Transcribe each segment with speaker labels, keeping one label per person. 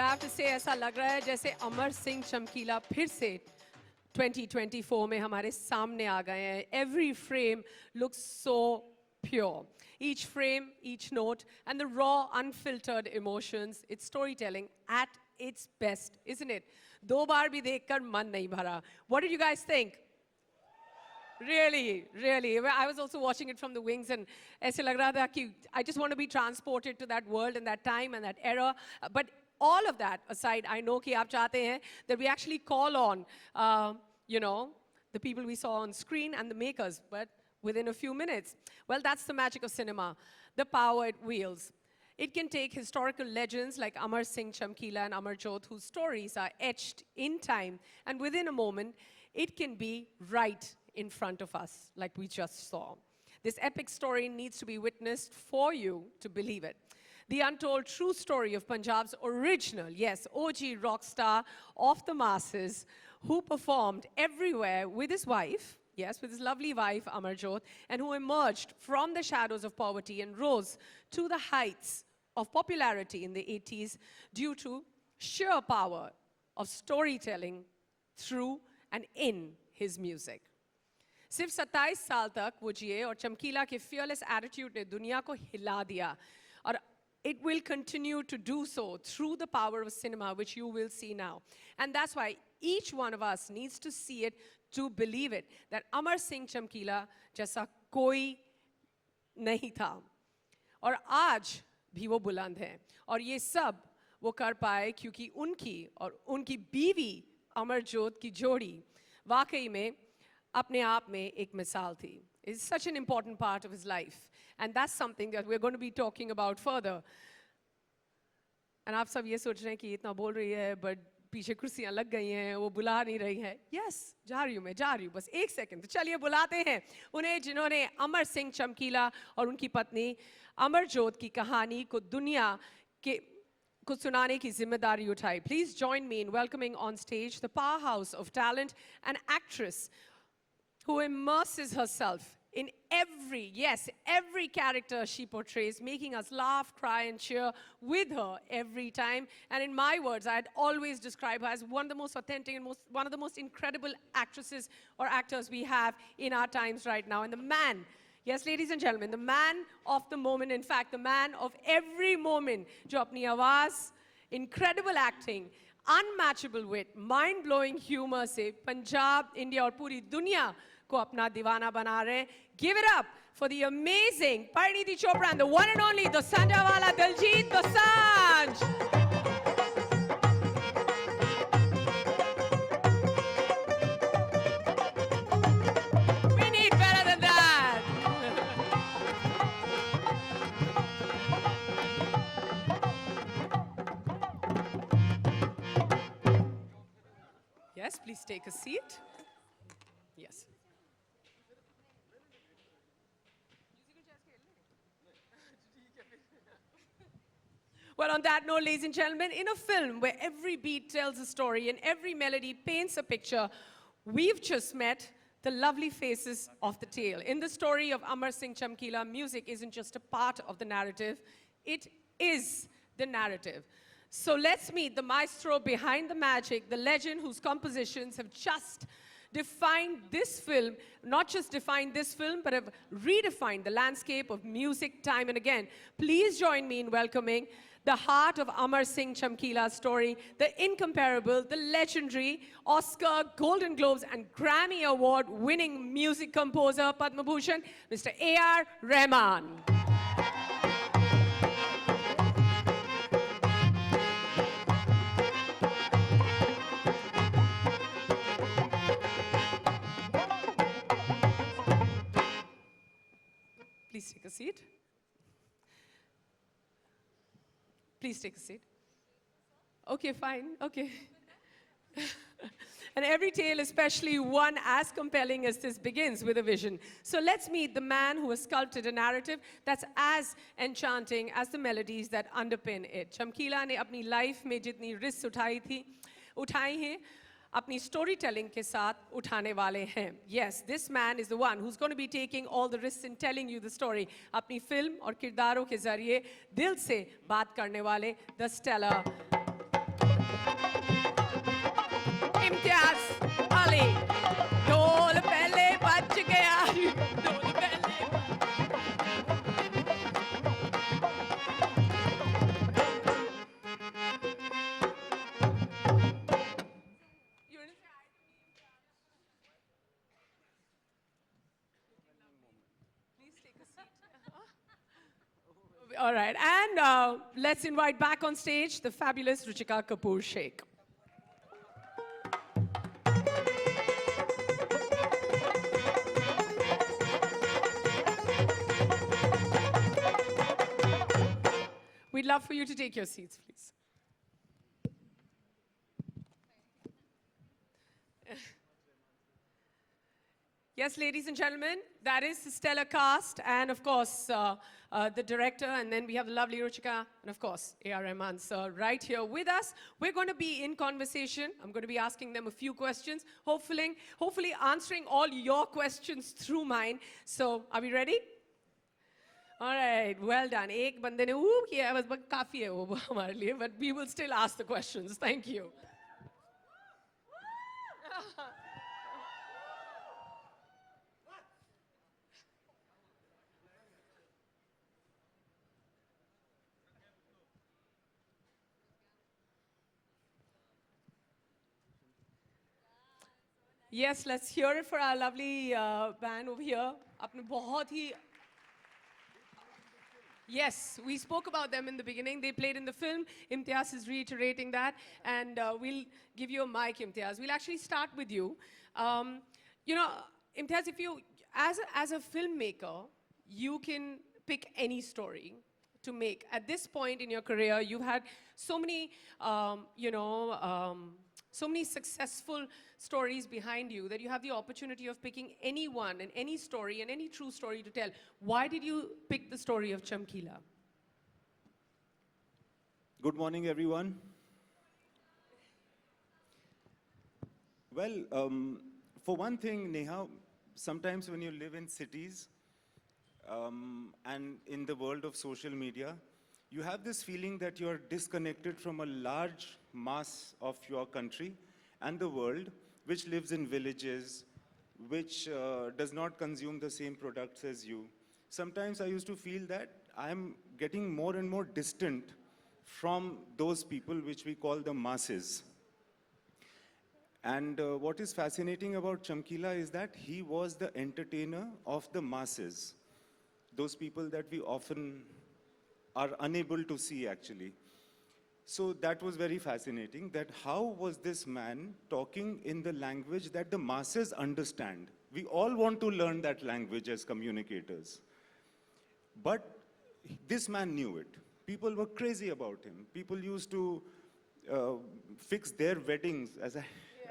Speaker 1: have to say ऐसा लग रहा है जैसे अमर सिंह चमकीला फिर से 2024 में हमारे सामने आ गए हैं. Every frame looks so pure. Each frame, each note, and the raw, unfiltered emotions. It's storytelling at its best, isn't it? दो बार भी देखकर मन नहीं भरा. What did you guys think? Really, really. I was also watching it from the wings and ऐसे लग रहा था कि I just want to be transported to that world and that time and that era. But all of that aside, I know कि आप चाहते हैं that we actually call on, the people we saw on screen and the makers, but within a few minutes. Well, that's the magic of cinema, the power it wields. It can take historical legends like Amar Singh Chamkila and Amar Jodh, whose stories are etched in time, and within a moment, it can be right in front of us, like we just saw. This epic story needs to be witnessed for you to believe it. The untold true story of Punjab's original, yes, OG rock star of the masses, who performed everywhere with his wife, yes, with his lovely wife, Amar Jodh, and who emerged from the shadows of poverty and rose to the heights of popularity in the 80s due to sheer power of storytelling through and in his music. सिर्फ 27 साल तक वो जिए और चमकीला के fearless attitude ने दुनिया को हिला दिया. और it will continue to do so through the power of cinema, which you will see now. And that's why each one of us needs to see it to believe it, that Amar Singh Chamkila जैसा कोई नहीं था. और आज भी वो बुलंद हैं. और ये सब वो कर पाए क्योंकि उनकी और उनकी बीवी अमर जोध की जोड़ी वाकई में अपने आप में एक मिसाल थी. It's such an important part of his life. And that's something that we're going to be talking about further. And आप सब ये सोच रहे हैं कि इतना बोल रही है, but पीछे कुर्सियां लग गई हैं, वो बुला नहीं रही है. Yes, जा रही हूँ, बस एक सेकंड. तो चलिए बुलाते हैं उन्हें जिन्होंने अमर सिंह चमकीला और उनकी पत्नी अमर जोध की कहानी को दुनिया के को सुनाने की जिम्मेदारी उठाई. Please join me in welcoming on stage the powerhouse of talent, an actress who immerses herself in every character she portrays, making us laugh, cry, and cheer with her every time. And in my words, I'd always describe her as one of the most authentic and one of the most incredible actresses or actors we have in our times right now. And the man, yes, ladies and gentlemen, the man of the moment, in fact, the man of every moment, jo apni awaaz, incredible acting, unmatchable wit, mind-blowing humor se Punjab, India और पूरी दुनिया को अपना दीवाना बना रहे हैं. Give it up for the amazing Pariniti Chopra and the one and only Dosanjh wala Diljit Dosanjh. We need better than that. Yes, please take a seat. Yes. Well, on that note, ladies and gentlemen, in a film where every beat tells a story and every melody paints a picture, we've just met the lovely faces of the tale. In the story of Amar Singh Chamkila, music isn't just a part of the narrative, it is the narrative. So let's meet the maestro behind the magic, the legend whose compositions have just defined this film, not just defined this film, but have redefined the landscape of music time and again. Please join me in welcoming the heart of Amar Singh Chamkila's story, the incomparable, the legendary Oscar, Golden Globes, and Grammy Award-winning music composer, Padma Bhushan, Mr. A.R. Rahman. Please take a seat. Please take a seat. Okay, fine, okay. And every tale, especially one as compelling as this, begins with a vision. So let's meet the man who has sculpted a narrative that's as enchanting as the melodies that underpin it. Chamkila ne apni life mein jitni risks uthai hain, अपनी story telling के साथ उठाने वाले हैं. Yes, this man is the one who's going to be taking all the risks in telling you the story. अपनी film और किरदारों के जरिए दिल से बात करने वाले the stellar All right. And let's invite back on stage the fabulous Ruchika Kapoor Sheikh. We'd love for you to take your seats, please. Yes, ladies and gentlemen, that is the stellar cast, and of course, the director, and then we have the lovely Ruchika, and of course, A.R. Rahman sir, right here with us. We're going to be in conversation. I'm going to be asking them a few questions, hopefully answering all your questions through mine. So, are we ready? All right, well done. एक बंदे ने किया बस काफी है वो हमारे लिए, but we will still ask the questions. Thank you. Yes, let's hear it for our lovely band over here. आपने बहुत ही Yes, we spoke about them in the beginning. They played in the film. Imtiaz is reiterating that. And we'll give you a mic, Imtiaz. We'll actually start with you. You know, Imtiaz, if you, as a filmmaker, you can pick any story to make. At this point in your career, you've had so many, so many successful stories behind you that you have the opportunity of picking anyone and any story and any true story to tell. Why did you pick the story of Chamkila?
Speaker 2: Good morning, everyone. Well, for one thing, Neha, sometimes when you live in cities and in the world of social media, you have this feeling that you're disconnected from a large mass of your country and the world, which lives in villages, which does not consume the same products as you. Sometimes I used to feel that I'm getting more and more distant from those people which we call the masses. And what is fascinating about Chamkila is that he was the entertainer of the masses, those people that we often are unable to see actually. So that was very fascinating, that how was this man talking in the language that the masses understand? We all want to learn that language as communicators. But this man knew it. People were crazy about him. People used to fix their weddings,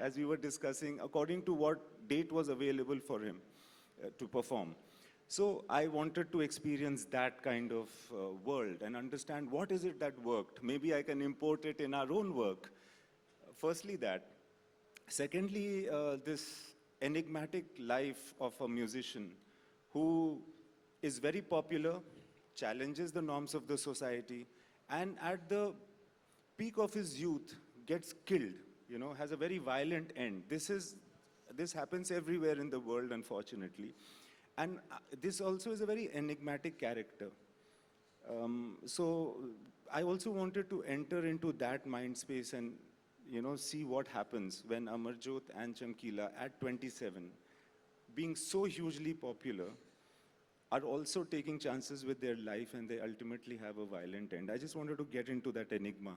Speaker 2: as we were discussing, according to what date was available for him to perform. So I wanted to experience that kind of world and understand what is it that worked. Maybe I can import it in our own work. Firstly, that. Secondly, this enigmatic life of a musician who is very popular, challenges the norms of the society, and at the peak of his youth gets killed, you know, has a very violent end. This happens everywhere in the world, unfortunately. And this also is a very enigmatic character. So I also wanted to enter into that mind space and, you know, see what happens when Amarjot and Chamkila at 27, being so hugely popular, are also taking chances with their life and they ultimately have a violent end. I just wanted to get into that enigma.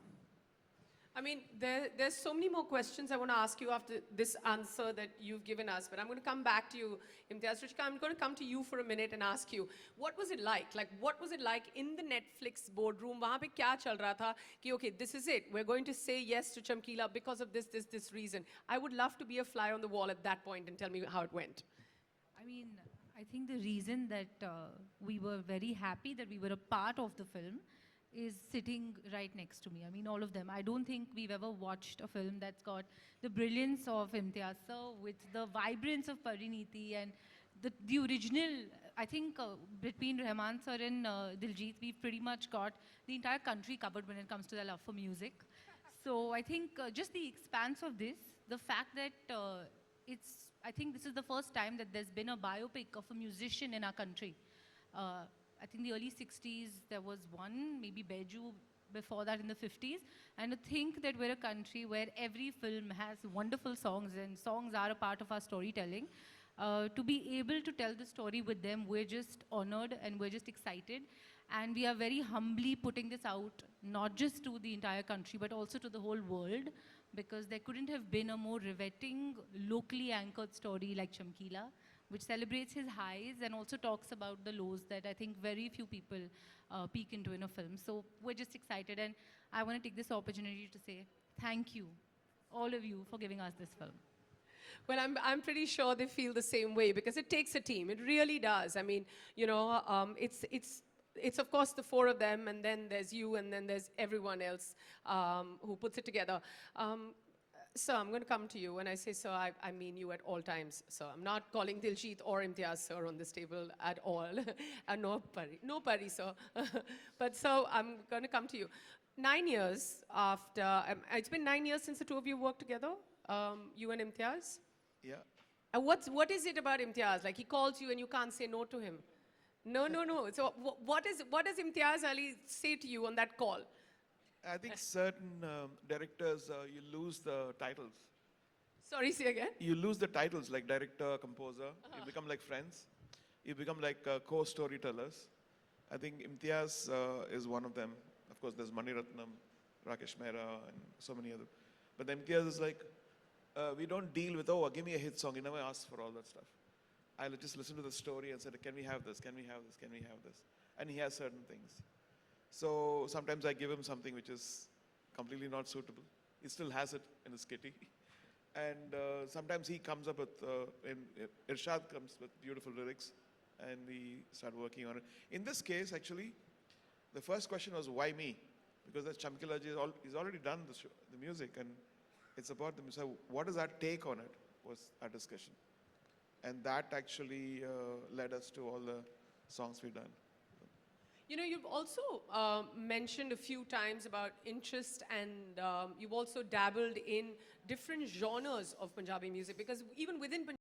Speaker 1: I mean, there's so many more questions I want to ask you after this answer that you've given us, but I'm going to come back to you, Imtiaz. Ruchika, I'm going to come to you for a minute and ask you, what was it like? Like, what was it like in the Netflix boardroom? Wahan pe kya chal raha tha ki, okay, this is it. We're going to say yes to Chamkila because of this reason. I would love to be a fly on the wall at that point and tell me how it went.
Speaker 3: I mean, I think the reason that we were very happy that we were a part of the film is sitting right next to me. I mean, all of them. I don't think we've ever watched a film that's got the brilliance of Imtiaz sir with the vibrance of Pariniti and the original. I think between Rahman sir and Diljit, we've pretty much got the entire country covered when it comes to their love for music. So I think just the expanse of this, the fact that I think this is the first time that there's been a biopic of a musician in our country. I think the early 60s, there was one, maybe Beju, before that in the 50s. And to think that we're a country where every film has wonderful songs and songs are a part of our storytelling, To be able to tell the story with them, we're just honored and we're just excited. And we are very humbly putting this out, not just to the entire country, but also to the whole world, because there couldn't have been a more riveting, locally anchored story like Chamkila, which celebrates his highs and also talks about the lows that I think very few people peek into in a film. So we're just excited, and I want to take this opportunity to say thank you, all of you, for giving us this film.
Speaker 1: Well, I'm pretty sure they feel the same way because it takes a team. It really does. I mean, it's of course the four of them, and then there's you, and then there's everyone else who puts it together. Sir, I'm going to come to you. When I say sir, I mean you at all times, sir. I'm not calling Diljit or Imtiaz sir on this table at all. No Pari, sir. But so I'm going to come to you. 9 years after, it's been 9 years since the two of you worked together, you and Imtiaz.
Speaker 4: Yeah.
Speaker 1: And what is it about Imtiaz? Like he calls you and you can't say no to him. No. So what does Imtiaz Ali say to you on that call?
Speaker 4: I think certain directors, you lose the titles.
Speaker 1: Sorry, say again.
Speaker 4: You lose the titles like director, composer. You become like friends. You become like co-storytellers. I think Imtiaz is one of them. Of course, there's Mani Ratnam, Rakesh Mehra, and so many other. But Imtiaz is like, we don't deal with, oh, give me a hit song. He never asks for all that stuff. I'll just listen to the story and say, can we have this? Can we have this? Can we have this? And he has certain things. So sometimes I give him something which is completely not suitable. He still has it in his kitty. And sometimes he comes up with, Irshad comes with beautiful lyrics, and we start working on it. In this case, actually, the first question was, why me? Because that Chamkila ji he's already done the music, and it's about the music. So what is our take on it was our discussion. And that actually led us to all the songs we've done.
Speaker 1: You know, you've also mentioned a few times about interest, and you've also dabbled in different genres of Punjabi music, because even within Punjabi